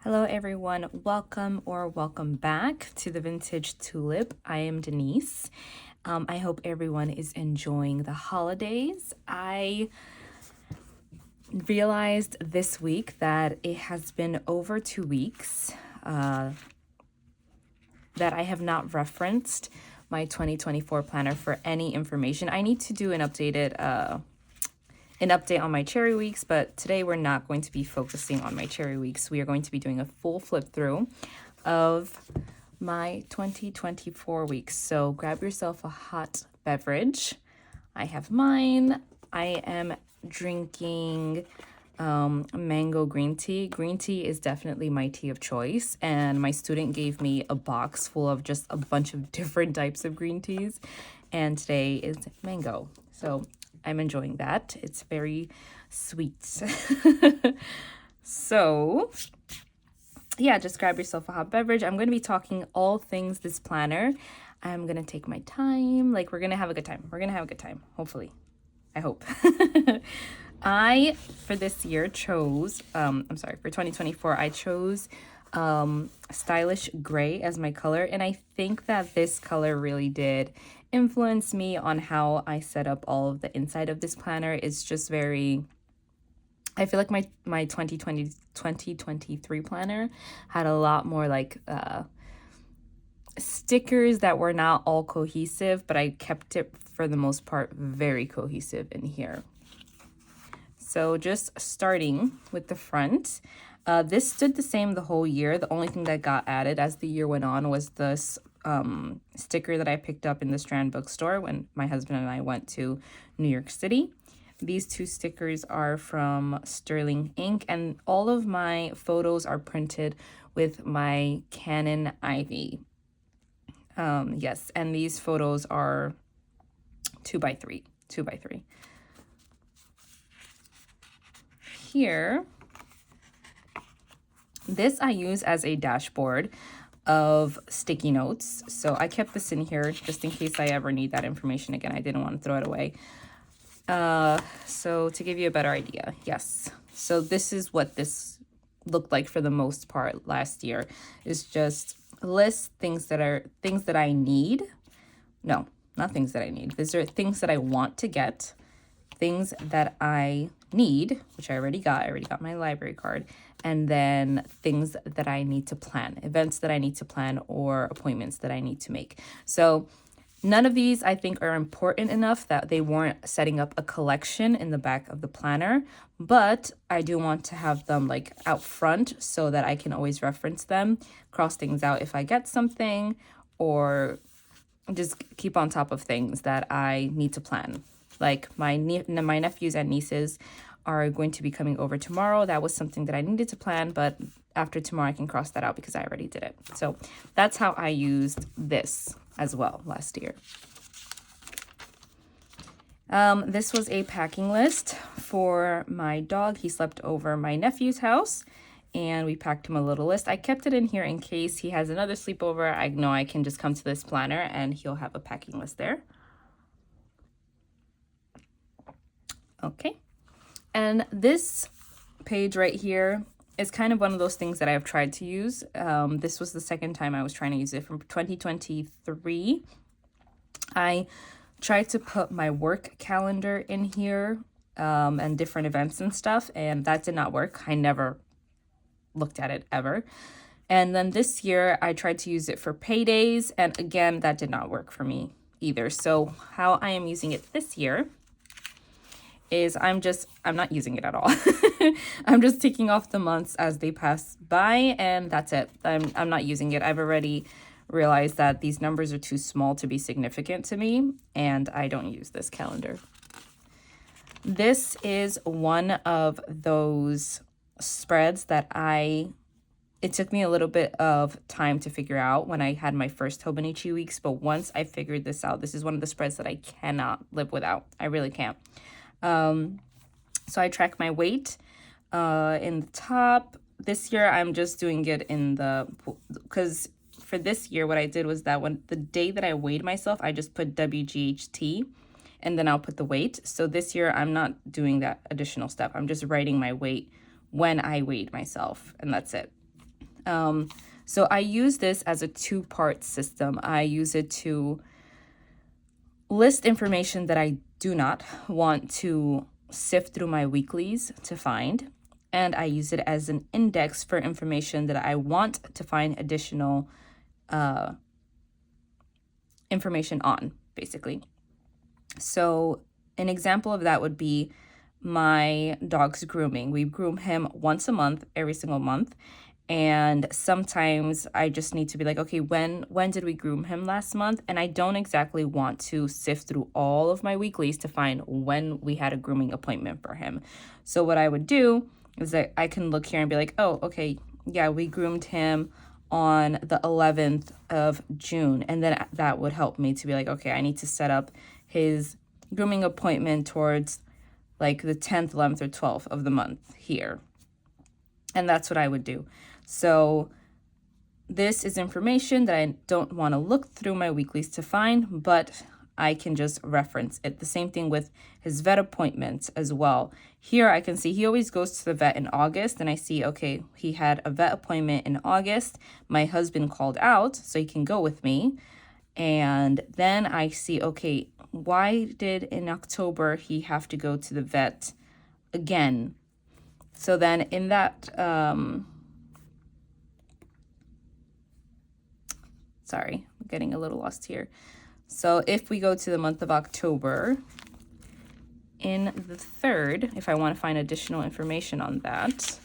Hello everyone, welcome back to the Vintage Tulip. I am Denise. I hope everyone is enjoying the holidays. I realized this week that it has been over 2 weeks that I have not referenced my 2024 planner for any information. I need to do an update on my cherry weeks, but today we're not going to be focusing on my cherry weeks. We are going to be doing a full flip through of my 2024 weeks. So grab yourself a hot beverage. I have mine. I am drinking mango green tea. Green tea is definitely my tea of choice, and my student gave me a box full of just a bunch of different types of green teas, and today is mango. So I'm enjoying that. It's very sweet. So yeah, just grab yourself a hot beverage. I'm going to be talking all things this planner. I'm going to take my time. Like, we're going to have a good time. We're going to have a good time. Hopefully. I hope. For this year, chose, for 2024, I chose stylish gray as my color. And I think that this color really did influence me on how I set up all of the inside of this planner. It's just very, I feel like my 2023 planner had a lot more like stickers that were not all cohesive, but I kept it for the most part very cohesive in here. So just starting with the front, this stood the same the whole year. The only thing that got added as the year went on was this sticker that I picked up in the Strand bookstore when my husband and I went to New York City. These two stickers are from Sterling Ink, and all of my photos are printed with my Canon Ivy. Yes, and these photos are 2x3. Here, this I use as a dashboard of sticky notes. So I kept this in here just in case I ever need that information again. I didn't want to throw it away. So to give you a better idea, yes. So this is what this looked like for the most part last year. It's just list things that I need. No, not things that I need. These are things that I want to get, things that I need, which I already got. I already got my library card. And then things that I need to plan, events that I need to plan, or appointments that I need to make. So none of these I think are important enough that they warrant setting up a collection in the back of the planner, but I do want to have them like out front so that I can always reference them, cross things out if I get something, or just keep on top of things that I need to plan. Like my nephews and nieces are going to be coming over tomorrow. That was something that I needed to plan, but after tomorrow I can cross that out because I already did it. So that's how I used this as well last year. This was a packing list for my dog. He slept over my nephew's house, and we packed him a little list. I kept it in here in case he has another sleepover. I know I can just come to this planner and he'll have a packing list there. Okay. And this page right here is kind of one of those things that I've tried to use. This was the second time I was trying to use it. From 2023, I tried to put my work calendar in here and different events and stuff, and that did not work. I never looked at it ever. And then this year, I tried to use it for paydays, and again, that did not work for me either. So how I am using it this year is I'm not using it at all. I'm just taking off the months as they pass by, and that's it. I'm not using it. I've already realized that these numbers are too small to be significant to me, and I don't use this calendar. This is one of those spreads that it took me a little bit of time to figure out when I had my first Hobonichi weeks, but once I figured this out, this is one of the spreads that I cannot live without. I really can't. So I track my weight in the top. This year, I'm just doing it because for this year, what I did was that when the day that I weighed myself, I just put WGHT and then I'll put the weight. So this year, I'm not doing that additional step. I'm just writing my weight when I weighed myself, and that's it. So I use this as a two-part system. I use it to list information that I do not want to sift through my weeklies to find. And I use it as an index for information that I want to find additional information on, basically. So an example of that would be my dog's grooming. We groom him once a month, every single month. And sometimes I just need to be like, okay, when did we groom him last month? And I don't exactly want to sift through all of my weeklies to find when we had a grooming appointment for him. So what I would do is that I can look here and be like, oh, okay, yeah, we groomed him on the 11th of June. And then that would help me to be like, okay, I need to set up his grooming appointment towards like the 10th, 11th, or 12th of the month here. And that's what I would do. So this is information that I don't want to look through my weeklies to find, but I can just reference it. The same thing with his vet appointments as well. Here I can see he always goes to the vet in August, and I see, okay, he had a vet appointment in August. My husband called out, so he can go with me. And then I see, okay, why did in October he have to go to the vet again? So then in that, sorry, I'm getting a little lost here. So if we go to the month of October, in the 3rd, if I want to find additional information on that,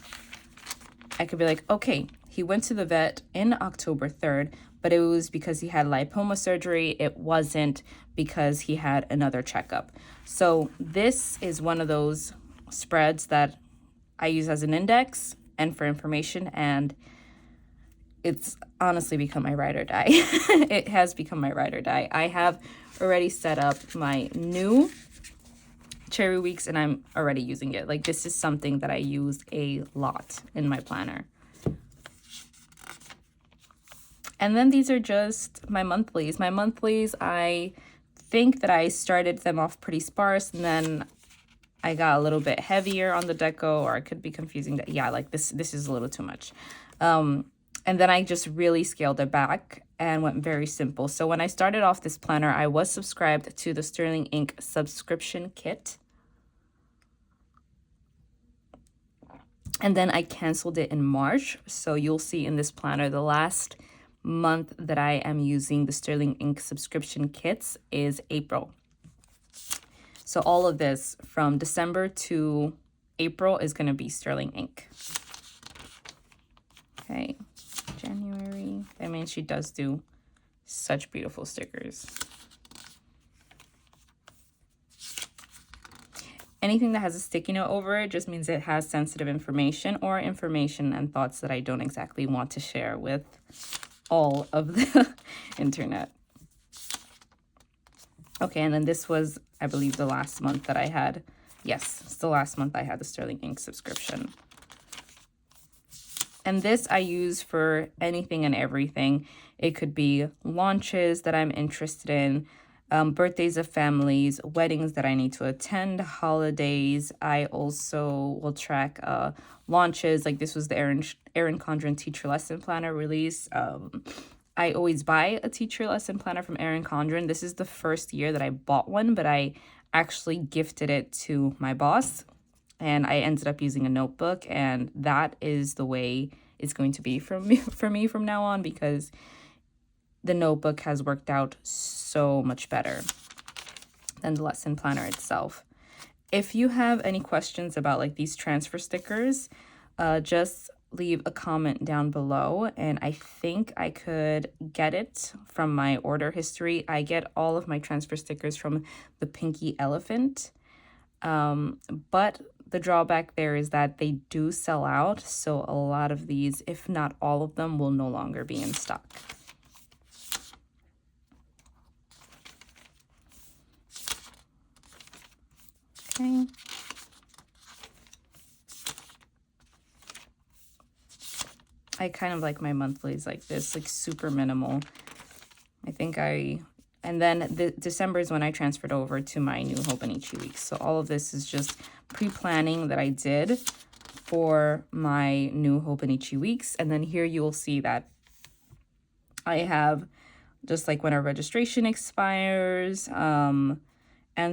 I could be like, okay, he went to the vet in October 3rd, but it was because he had lipoma surgery. It wasn't because he had another checkup. So this is one of those spreads that I use as an index and for information, and it's honestly become my ride or die. It has become my ride or die. I have already set up my new cherry weeks and I'm already using it. Like, this is something that I use a lot in my planner. And then these are just my monthlies. My monthlies, I think that I started them off pretty sparse, and then I got a little bit heavier on the deco, or I could be confusing that. Yeah, like this is a little too much. And then I just really scaled it back and went very simple. So when I started off this planner, I was subscribed to the Sterling Ink subscription kit. And then I canceled it in March. So you'll see in this planner, the last month that I am using the Sterling Ink subscription kits is April. So all of this from December to April is going to be Sterling Ink. Okay, January. I mean, she does do such beautiful stickers. Anything that has a sticky note over it just means it has sensitive information or information and thoughts that I don't exactly want to share with all of the internet. Okay, and then this was, I believe, the last month that I had. Yes, it's the last month I had the Sterling Ink subscription. And this I use for anything and everything. It could be launches that I'm interested in, birthdays of families, weddings that I need to attend, holidays. I also will track launches. Like this was the Erin Condren teacher lesson planner release. I always buy a teacher lesson planner from Erin Condren. This is the first year that I bought one, but I actually gifted it to my boss, and I ended up using a notebook, and that is the way it's going to be for me from now on, because the notebook has worked out so much better than the lesson planner itself. If you have any questions about like these transfer stickers, just leave a comment down below, and I think I could get it from my order history. I get all of my transfer stickers from the Pinky Elephant, but the drawback there is that they do sell out, so a lot of these, if not all of them, will no longer be in stock. Okay. I kind of like my monthlies like this, like super minimal. And then December is when I transferred over to my new Hobonichi weeks. So all of this is just pre-planning that I did for my new Hobonichi weeks. And then here you will see that I have just like when our registration expires, and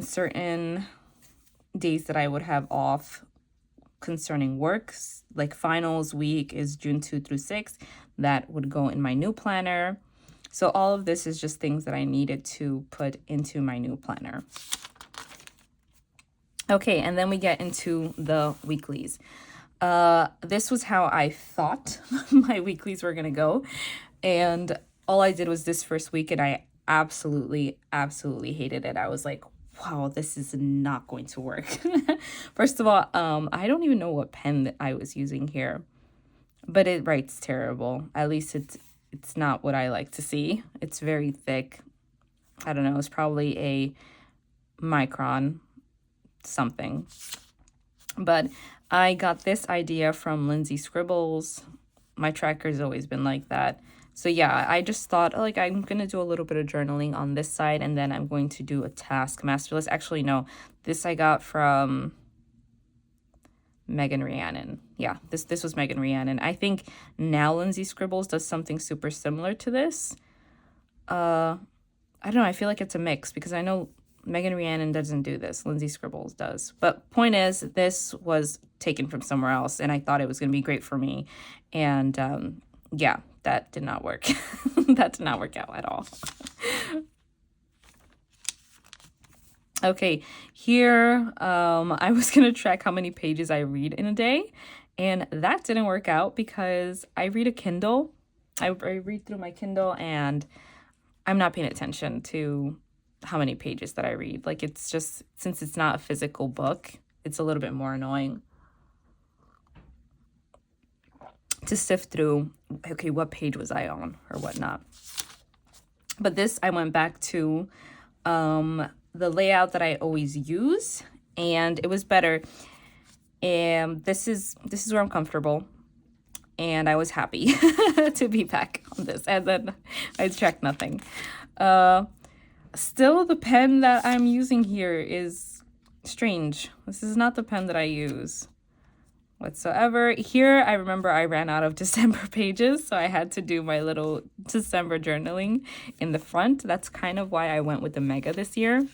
certain days that I would have off concerning works, like finals week is June 2 through 6. That would go in my new planner. So all of this is just things that I needed to put into my new planner. Okay, and then we get into the weeklies. This was how I thought my weeklies were gonna go. And all I did was this first week, and I absolutely hated it. I was like, wow, this is not going to work. First of all, I don't even know what pen that I was using here, but it writes terrible. At least it's not what I like to see. It's very thick. I don't know, it's probably a micron something. But I got this idea from Lindsay Scribbles. My tracker's always been like that. So yeah, I just thought, like, I'm going to do a little bit of journaling on this side, and then I'm going to do a task master list. Actually, no, this I got from Megan Rhiannon. Yeah, this was Megan Rhiannon. I think now Lindsay Scribbles does something super similar to this. I don't know, I feel like it's a mix, because I know Megan Rhiannon doesn't do this. Lindsay Scribbles does. But point is, this was taken from somewhere else, and I thought it was going to be great for me. And yeah, that did not work. That did not work out at all. Okay, here I was going to track how many pages I read in a day, and that didn't work out because I read a Kindle. I read through my Kindle, and I'm not paying attention to how many pages that I read. Like, it's just, since it's not a physical book, it's a little bit more annoying to sift through, okay, what page was I on or whatnot. But this, I went back to the layout that I always use, and it was better. And this is where I'm comfortable, and I was happy to be back on this. And then I tracked nothing. Still, the pen that I'm using here is strange. This is not the pen that I use whatsoever. Here, I remember I ran out of December pages, so I had to do my little December journaling in the front. That's kind of why I went with the Mega this year,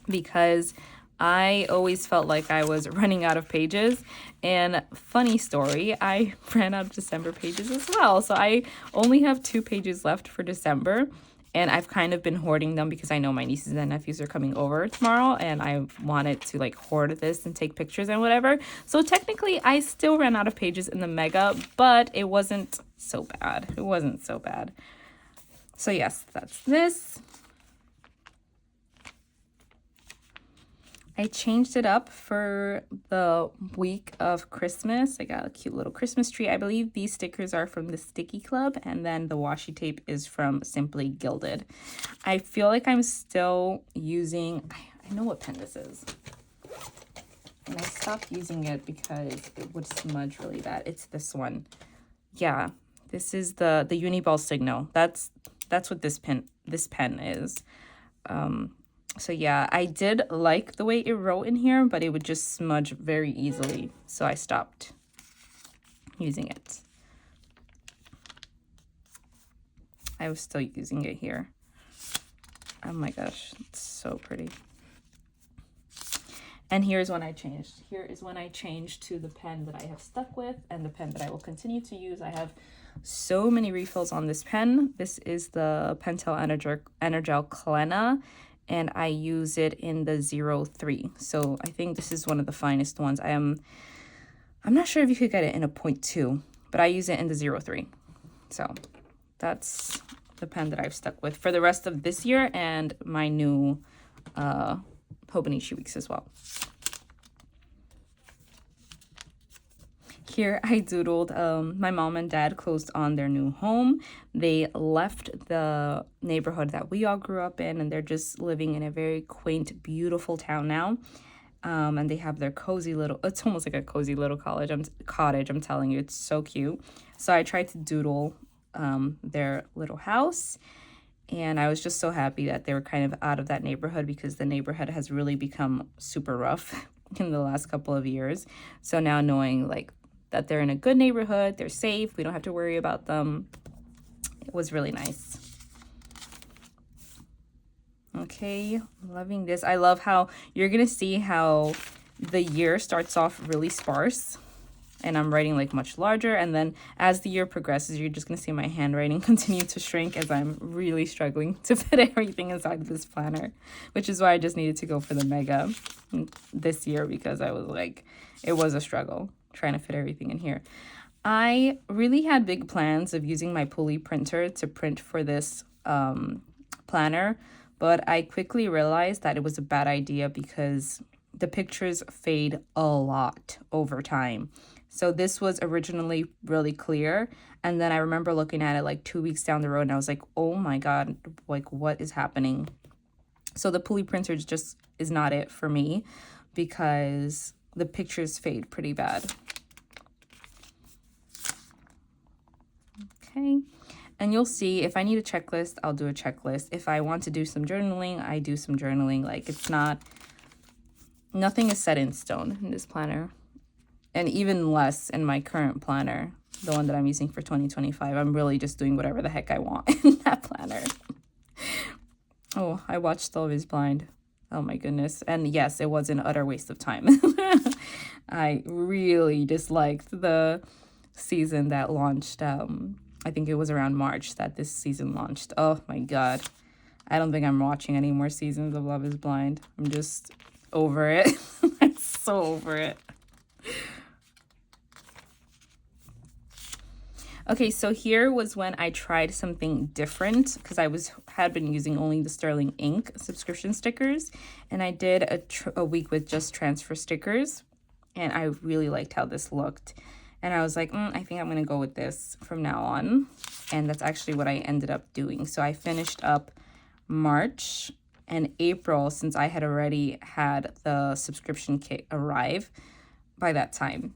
because I always felt like I was running out of pages. And funny story, I ran out of December pages as well. So I only have 2 pages left for December. And I've kind of been hoarding them because I know my nieces and nephews are coming over tomorrow, and I wanted to like hoard this and take pictures and whatever. So technically I still ran out of pages in the Mega, but it wasn't so bad. It wasn't so bad. So yes, that's this. I changed it up for the week of Christmas. I got a cute little Christmas tree. I believe these stickers are from the Sticky Club, and then the washi tape is from Simply Gilded. I feel like I'm still using, I know what pen this is. And I stopped using it because it would smudge really bad. It's this one. Yeah, this is the Uniball Signal. That's what this pen is. So yeah, I did like the way it wrote in here, but it would just smudge very easily. So I stopped using it. I was still using it here. Oh my gosh, it's so pretty. And here's when I changed. Here is when I changed to the pen that I have stuck with and the pen that I will continue to use. I have so many refills on this pen. This is the Pentel Energel Clena, and I use it in the 03. So I think this is one of the finest ones. I'm not sure if you could get it in a 0.2, but I use it in the 03. So that's the pen that I've stuck with for the rest of this year and my new Hobonichi weeks as well. Here I doodled, my mom and dad closed on their new home. They left the neighborhood that we all grew up in, and they're just living in a very quaint, beautiful town now. And they have their cozy little, it's almost like a cozy little cottage, I'm telling you, it's so cute. So I tried to doodle their little house, and I was just so happy that they were kind of out of that neighborhood, because the neighborhood has really become super rough in the last couple of years. So now knowing like that they're in a good neighborhood, they're safe, we don't have to worry about them. It was really nice. Okay, loving this. I love how you're gonna see how the year starts off really sparse, and I'm writing like much larger, and then as the year progresses, you're just gonna see my handwriting continue to shrink as I'm really struggling to fit everything inside of this planner, which is why I just needed to go for the mega this year, because I was like, it was a struggle trying to fit everything in here. I really had big plans of using my pulley printer to print for this planner, but I quickly realized that it was a bad idea because the pictures fade a lot over time. So this was originally really clear, and then I remember looking at it like 2 weeks down the road, and I was like, oh my God, like what is happening? So the pulley printer just is not it for me because the pictures fade pretty bad. Okay. And you'll see if I need a checklist, I'll do a checklist. If I want to do some journaling, I do some journaling. Like it's not, nothing is set in stone in this planner. And even less in my current planner, the one that I'm using for 2025. I'm really just doing whatever the heck I want in that planner. Oh, I watched Love is Blind. Oh my goodness. And yes, it was an utter waste of time. I really disliked the season that launched. I think it was around March that this season launched. Oh my God. I don't think I'm watching any more seasons of Love is Blind. I'm just over it. I'm so over it. Okay, so here was when I tried something different because I had been using only the Sterling Ink subscription stickers, and I did a week with just transfer stickers, and I really liked how this looked. And I was like, I think I'm going to go with this from now on. And that's actually what I ended up doing. So I finished up March and April since I had already had the subscription kit arrive by that time.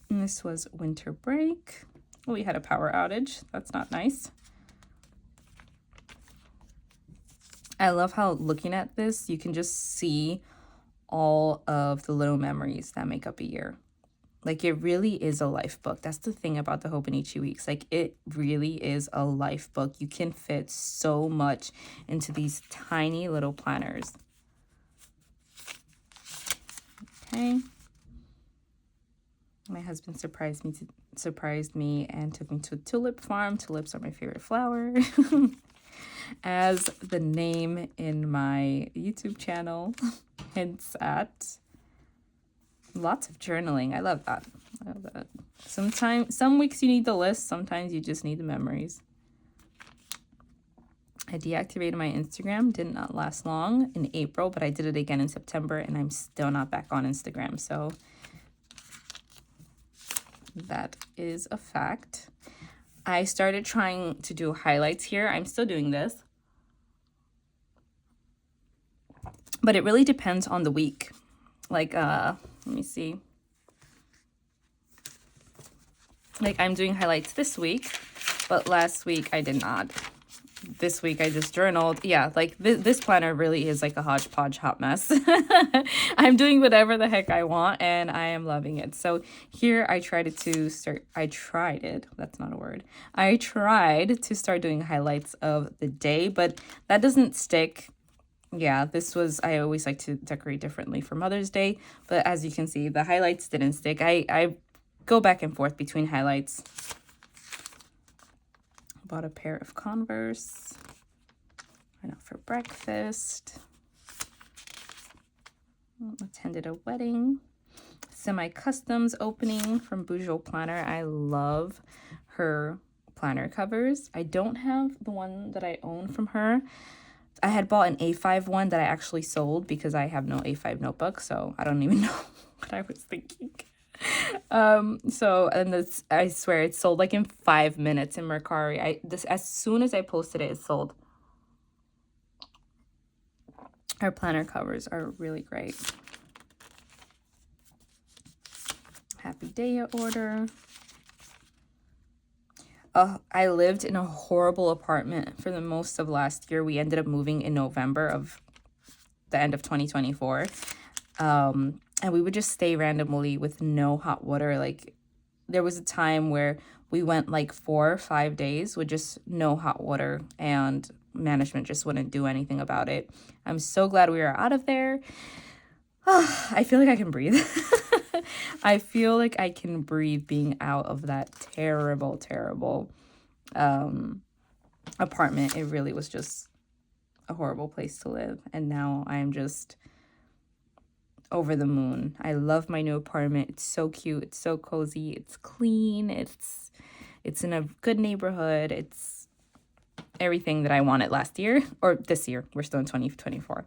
And this was winter break. We had a power outage. That's not nice. I love how looking at this, you can just see all of the little memories that make up a year. Like it really is a life book. That's the thing about the Hobonichi weeks. Like it really is a life book. You can fit so much into these tiny little planners. Okay. My husband surprised me and took me to a tulip farm. Tulips are my favorite flower. As the name in my YouTube channel hints at. Lots of journaling. I love that. I love that. Some weeks you need the list. Sometimes you just need the memories. I deactivated my Instagram. Did not last long in April, but I did it again in September, and I'm still not back on Instagram. So that is a fact. I started trying to do highlights here. I'm still doing this. But it really depends on the week. Like, let me see. Like I'm doing highlights this week, but last week I did not. This week I just journaled. Yeah, like this planner really is like a hodgepodge hot mess. I'm doing whatever the heck I want and I am loving it. So here I tried to start doing highlights of the day, but that doesn't stick. Yeah, I always like to decorate differently for Mother's Day, but as you can see, the highlights didn't stick. I go back and forth between highlights. Bought a pair of Converse. Went out for breakfast. Attended a wedding. Semi-customs opening from Boujou Planner. I love her planner covers. I don't have the one that I own from her. I had bought an A5 one that I actually sold because I have no A5 notebook, so I don't even know what I was thinking. I swear it sold like in 5 minutes in Mercari. As soon as I posted it, it sold. Our planner covers are really great. Happy Day order. I lived in a horrible apartment for the most of last year. We ended up moving in November of the end of 2024. and we would just stay randomly with no hot water. Like, there was a time where we went like 4 or 5 days with just no hot water, and management just wouldn't do anything about it. I'm so glad we are out of there. I feel like I can breathe. I feel like I can breathe being out of that terrible, terrible apartment. It really was just a horrible place to live. And now I am just over the moon. I love my new apartment. It's so cute. It's so cozy. It's clean. It's in a good neighborhood. It's everything that I wanted last year, or this year. We're still in 2024.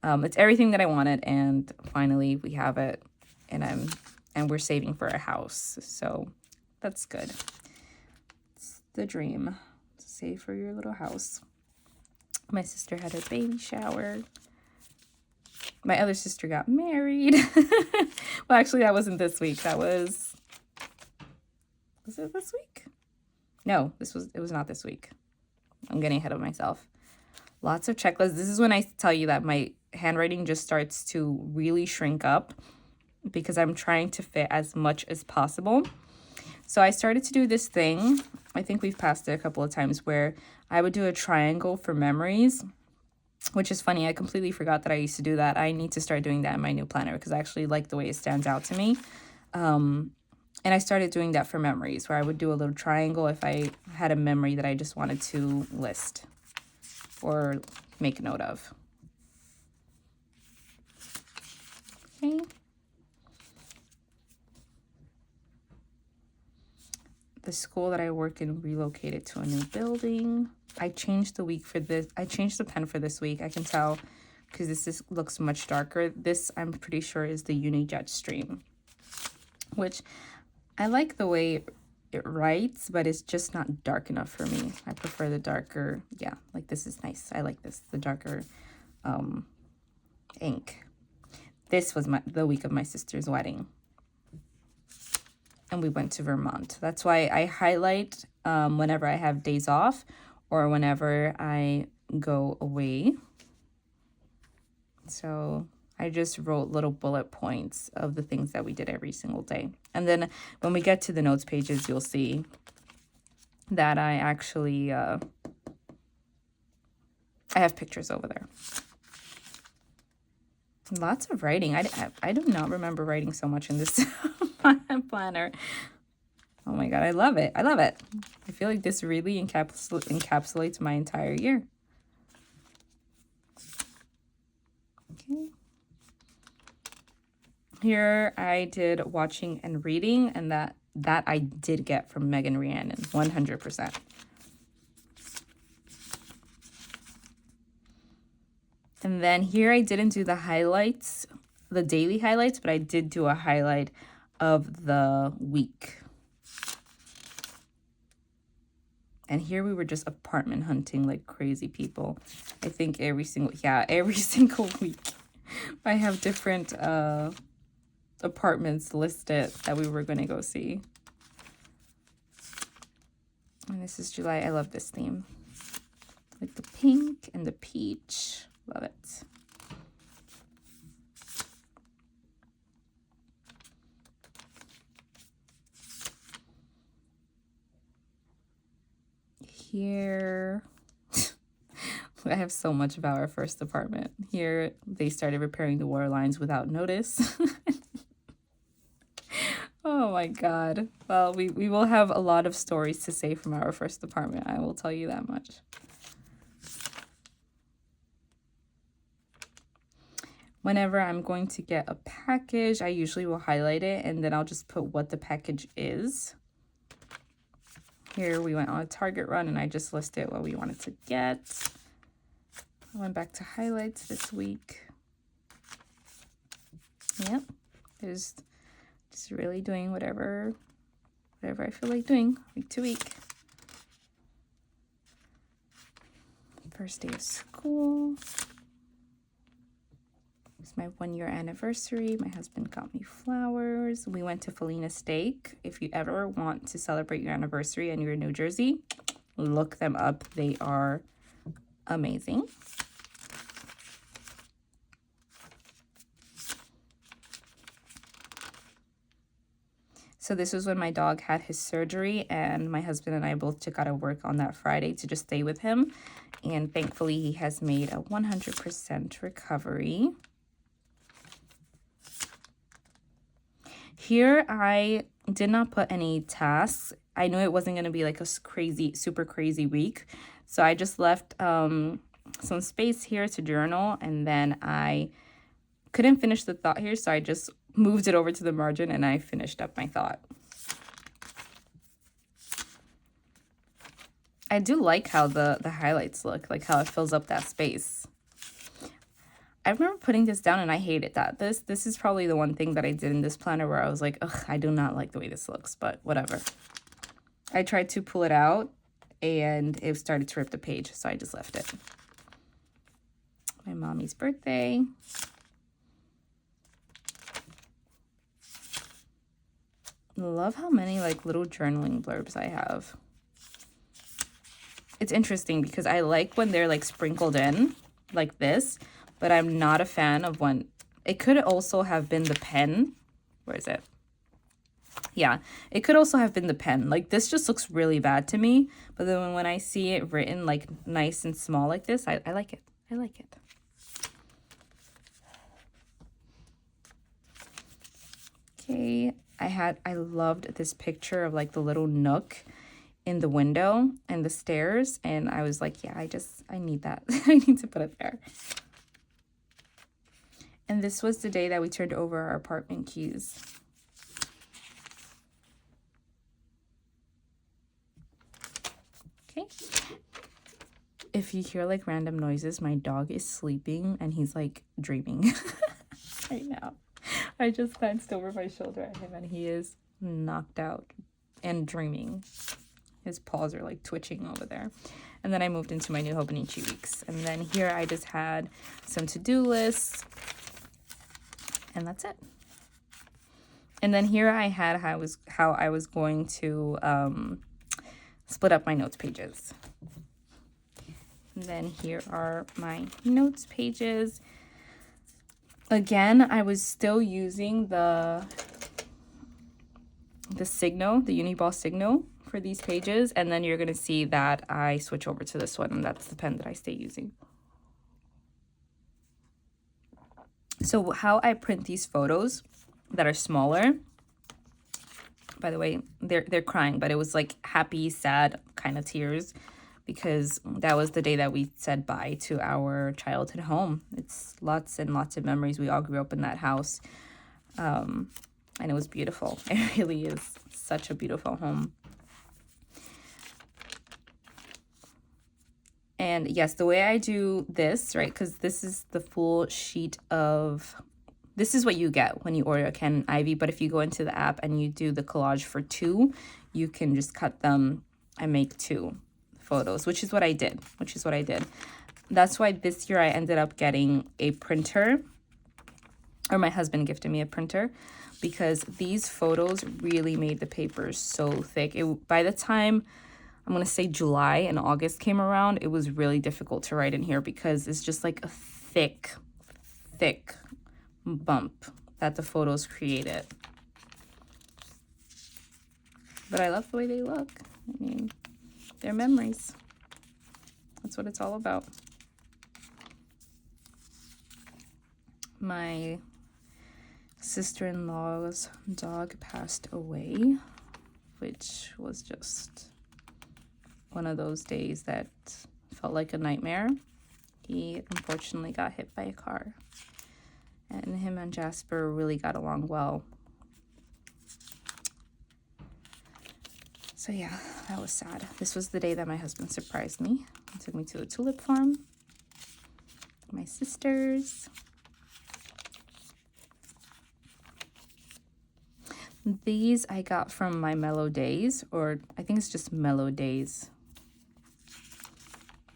It's everything that I wanted, and finally we have it, and we're saving for a house. So that's good. It's the dream. Save for your little house. My sister had her baby shower. My other sister got married. Well, actually, that wasn't this week. That was it this week? No, it was not this week. I'm getting ahead of myself. Lots of checklists. This is when I tell you that my handwriting just starts to really shrink up because I'm trying to fit as much as possible. So I started to do this thing. I think we've passed it a couple of times, where I would do a triangle for memories, which is funny. I completely forgot that I used to do that. I need to start doing that in my new planner because I actually like the way it stands out to me. And I started doing that for memories, where I would do a little triangle if I had a memory that I just wanted to list or make a note of. Okay. The school that I work in relocated to a new building. I changed the week for this. I changed the pen for this week. I can tell because this looks much darker. This, I'm pretty sure, is the Unijet Stream, which I like the way it writes, but it's just not dark enough for me. I prefer the darker. Yeah, like this is nice. I like this, the darker ink. This was the week of my sister's wedding, and we went to Vermont. That's why I highlight whenever I have days off or whenever I go away. So I just wrote little bullet points of the things that we did every single day. And then when we get to the notes pages, you'll see that I actually, I have pictures over there. Lots of writing. I do not remember writing so much in this planner. Oh my God, I love it. I love it. I feel like this really encapsulates my entire year. Okay. Here I did watching and reading, and that I did get from Megan Rhiannon, 100%. And then here I didn't do the highlights, the daily highlights, but I did do a highlight of the week. And here we were just apartment hunting like crazy people. I think every single week I have different apartments listed that we were going to go see. And this is July. I love this theme. Like the pink and the peach. Love it. Here, I have so much about our first apartment. Here, they started repairing the water lines without notice. Oh my God. Well, we will have a lot of stories to say from our first apartment. I will tell you that much. Whenever I'm going to get a package, I usually will highlight it, and then I'll just put what the package is. Here we went on a Target run, and I just listed what we wanted to get. I went back to highlights this week. Yep, there's just really doing whatever I feel like doing week to week. First day of school. It's my 1-year anniversary. My husband got me flowers. We went to Felina Steak. If you ever want to celebrate your anniversary and you're in New Jersey, look them up. They are amazing. So this was when my dog had his surgery, and my husband and I both took out of work on that Friday to just stay with him. And thankfully, he has made a 100% recovery. Here, I did not put any tasks. I knew it wasn't going to be like a crazy, super crazy week. So I just left some space here to journal, and then I couldn't finish the thought here, so I just moved it over to the margin and I finished up my thought. I do like how the highlights look, like how it fills up that space. I remember putting this down and I hated that. This is probably the one thing that I did in this planner where I was like, ugh, I do not like the way this looks, but whatever. I tried to pull it out and it started to rip the page, so I just left it. My mommy's birthday. Love how many like little journaling blurbs I have. It's interesting because I like when they're like sprinkled in like this, but I'm not a fan of when it could also have been the pen. Where is it? Yeah, it could also have been the pen. Like this just looks really bad to me, but then when I see it written like nice and small like this, I like it. I like it. Okay, I loved this picture of like the little nook in the window and the stairs, and I was like, yeah, I need that. I need to put it there. And this was the day that we turned over our apartment keys. Okay. If you hear like random noises, my dog is sleeping and he's like dreaming right now. I just glanced over my shoulder at him and he is knocked out and dreaming. His paws are like twitching over there. And then I moved into my new Hobonichi weeks. And then here I just had some to-do lists. And that's it. And then here I had how I was going to split up my notes pages. And then here are my notes pages. Again, I was still using the Signo, the Uniball Signo for these pages. And then you're going to see that I switch over to this one, and that's the pen that I stay using. So how I print these photos that are smaller, by the way, they're crying, but it was like happy, sad kind of tears, because that was the day that we said bye to our childhood home. It's lots and lots of memories. We all grew up in that house, and it was beautiful. It really is such a beautiful home. And yes, the way I do this, right, because this is the full sheet of, this is what you get when you order a Ken Ivy. But if you go into the app and you do the collage for 2, you can just cut them and make 2 photos, which is what I did. That's why this year I ended up getting a printer, or my husband gifted me a printer, because these photos really made the papers so thick. By the time, I'm going to say July and August came around, it was really difficult to write in here because it's just like a thick bump that the photos created. But I love the way they look. I mean, they're memories. That's what it's all about. My sister-in-law's dog passed away, which was just one of those days that felt like a nightmare. He unfortunately got hit by a car, and him and Jasper really got along well. So yeah, that was sad. This was the day that my husband surprised me. He took me to the tulip farm. My sisters. These I got from my Mellow Days, or I think it's just Mellow Days.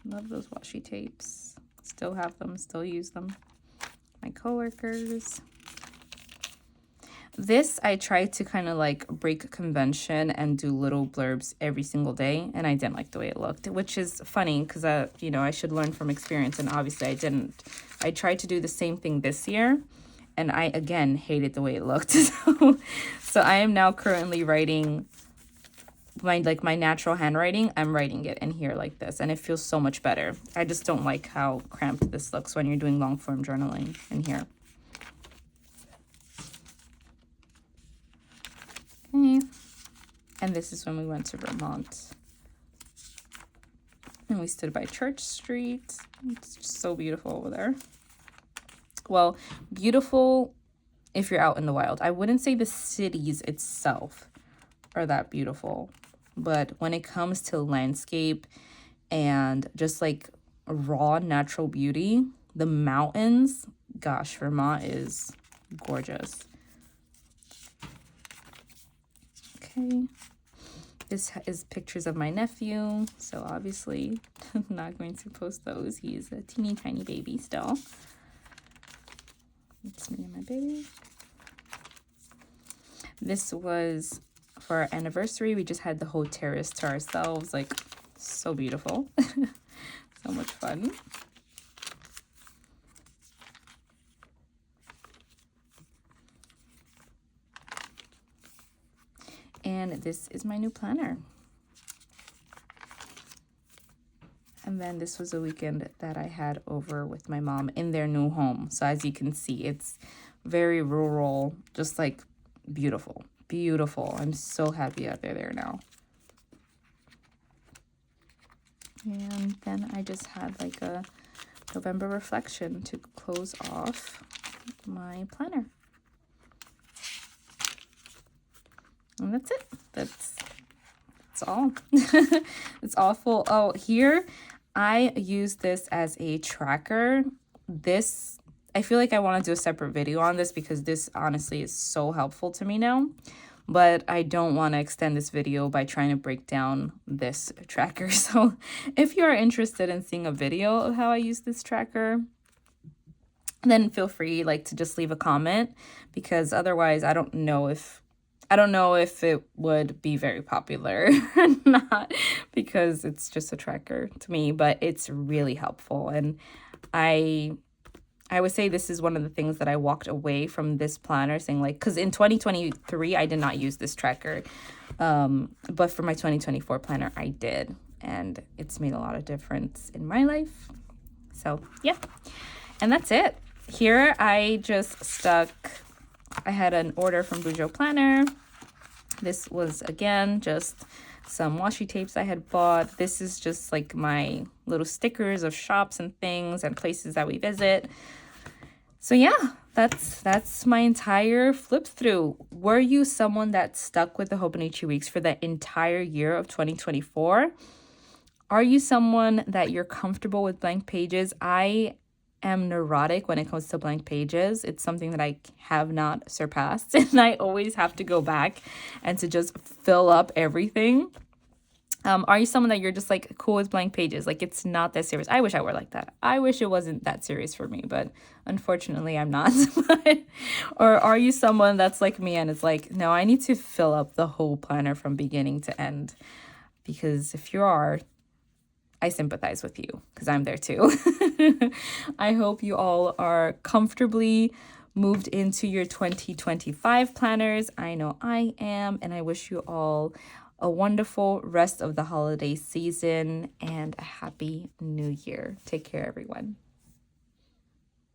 Love those washi tapes. Still have them, still use them. My coworkers. This, I tried to kind of like break convention and do little blurbs every single day, and I didn't like the way it looked, which is funny because, I should learn from experience, and obviously I didn't. I tried to do the same thing this year, And I, again, hated the way it looked. So I am now currently writing my natural handwriting. I'm writing it in here like this, and it feels so much better. I just don't like how cramped this looks when you're doing long form journaling in here. Okay. And this is when we went to Vermont. And we stood by Church Street. It's just so beautiful over there. Well, beautiful if you're out in the wild. I wouldn't say the cities itself are that beautiful, but when it comes to landscape and just like raw natural beauty, the mountains, gosh, Vermont is gorgeous. Okay. This is pictures of my nephew, so obviously I'm not going to post those. He's a teeny tiny baby still. It's me and my baby. This was for our anniversary. We just had the whole terrace to ourselves, like so beautiful. So much fun. And this is my new planner. And then this was a weekend that I had over with my mom in their new home. So as you can see, it's very rural, just like beautiful, beautiful. I'm so happy that they're there now. And then I just had like a November reflection to close off my planner. And that's it. That's all. It's all full. Oh, here I use this as a tracker. This, I feel like I want to do a separate video on this because this honestly is so helpful to me now. But I don't want to extend this video by trying to break down this tracker. So if you are interested in seeing a video of how I use this tracker, then feel free to just leave a comment, because otherwise I don't know if it would be very popular or not, because it's just a tracker to me, but it's really helpful. And I would say this is one of the things that I walked away from this planner saying, because in 2023, I did not use this tracker. But for my 2024 planner, I did. And it's made a lot of difference in my life. So, yeah. And that's it. Here, I just stuck... I had an order from Bujo Planner. This was, again, just some washi tapes I had bought. This is just my little stickers of shops and things and places that we visit. So yeah, that's my entire flip through. Were you someone that stuck with the Hobonichi weeks for the entire year of 2024? Are you someone that you're comfortable with blank pages? I am neurotic when it comes to blank pages. It's something that I have not surpassed, and I always have to go back and to just fill up everything. Are you someone that you're just cool with blank pages? It's not that serious. I wish I were like that. I wish it wasn't that serious for me, but unfortunately I'm not. Or are you someone that's like me and it's no, I need to fill up the whole planner from beginning to end? Because if you are, I sympathize with you, because I'm there too. I hope you all are comfortably moved into your 2025 planners. I know I am, and I wish you all a wonderful rest of the holiday season and a happy new year. Take care, everyone.